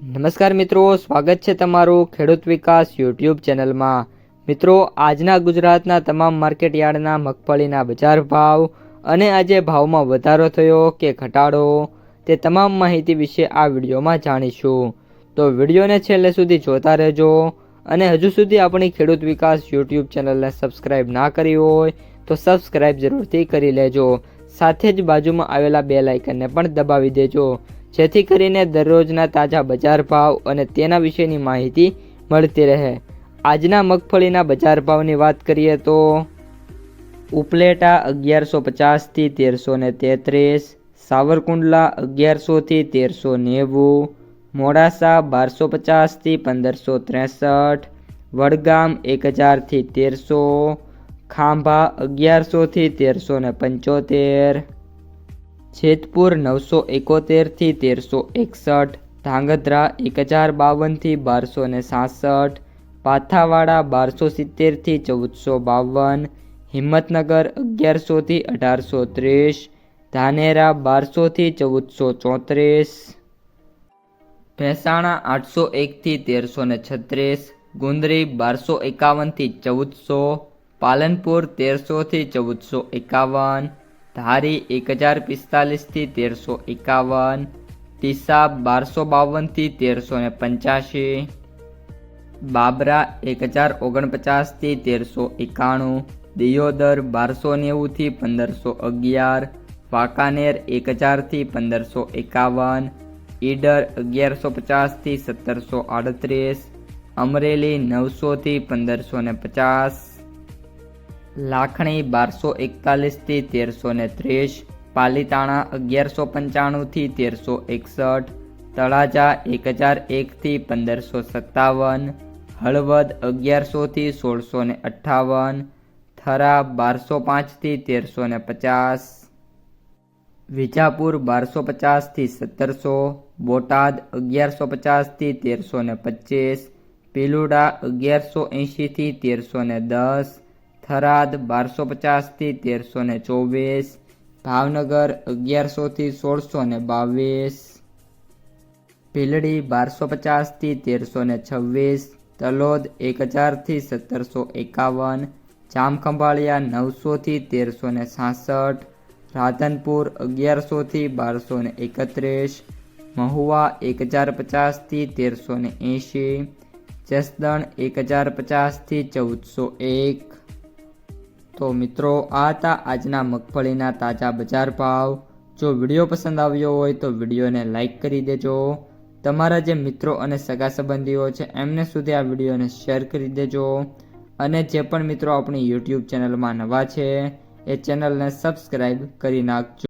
નમસ્કાર મિત્રો, સ્વાગત છે તમારું ખેડૂત વિકાસ યુટ્યુબ ચેનલમાં। મિત્રો, આજના ગુજરાતના તમામ માર્કેટ યાર્ડના મગફળીના બજાર ભાવ અને આજે ભાવમાં વધારો થયો કે ઘટાડો તે તમામ માહિતી વિશે આ વિડીયોમાં જાણીશું। તો વિડીયોને છેલ્લે સુધી જોતા રહેજો અને હજુ સુધી આપણી ખેડૂત વિકાસ યુટ્યુબ ચેનલને સબસ્ક્રાઈબ ના કરી હોય તો સબસ્ક્રાઈબ જરૂરથી કરી લેજો। સાથે જ બાજુમાં આવેલા બેલ આઇકનને પણ દબાવી દેજો, જેથી કરીને દરરોજના તાજા બજાર ભાવ અને તેના વિશેની માહિતી મળતી રહે। આજના મગફળીના બજાર ભાવની વાત કરીએ તો ઉપલેટા 1150 થી 1333, સાવરકુંડલા 1100 થી 1390, મોડાસા 1250 થી 1563, વડગામ 1000 થી 1300, ખાંભા 1100 થી 1375, જેતપુર 971 થી 1361, ધાંગધ્રા 1052 થી 1266, પાથાવાડા 1270 થી 1452, હિંમતનગર 1100 થી 1830, ધાનેરા 1200 થી 1434, ભેસાણા 801 થી 1336, ગુંદરી 1251 થી 1400, પાલનપુર 1300 થી 1451, ધારી 1045 થી 1351, ડીસા 1252 થી 1385, બાબરા 1049 થી 1391, દિયોદર 1290 થી 1511, વાંકાનેર 1000 થી 1551, ઈડર 1150 થી 1738, અમરેલી 900 થી 1550, લાખણી 1241 થી 1330, પાલીતાણા 1195 થી 1361, તળાજા 1001 થી 1557, હળવદ 1100 થી 1658, થરા 1205 થી 1350, વિજાપુર 1250 થી 1700, બોટાદ 1150 થી 1325, પીલુડા 1180 થી 1310, થરાદ 1250 થી 1324, ભાવનગર 1100 થી 1622, ભીલડી 1250 થી 1326, તલોદ 1000 થી 1751, જામખંભાળિયા 900 થી 1366, રાધનપુર 1100 થી 1231, મહુવા 1050 થી 1380, જસદણ 1050 થી 1401। તો મિત્રો, આ હતા આજના મગફળીના તાજા બજાર ભાવ। જો વિડીયો પસંદ આવ્યો હોય તો વિડીયોને લાઈક કરી દેજો, તમારા જે મિત્રો અને સગા સંબંધીઓ છે એમને સુધી આ વિડીયોને શેર કરી દેજો, અને જે પણ મિત્રો આપણી યુટ્યુબ ચેનલમાં નવા છે એ ચેનલને સબસ્ક્રાઈબ કરી નાખજો।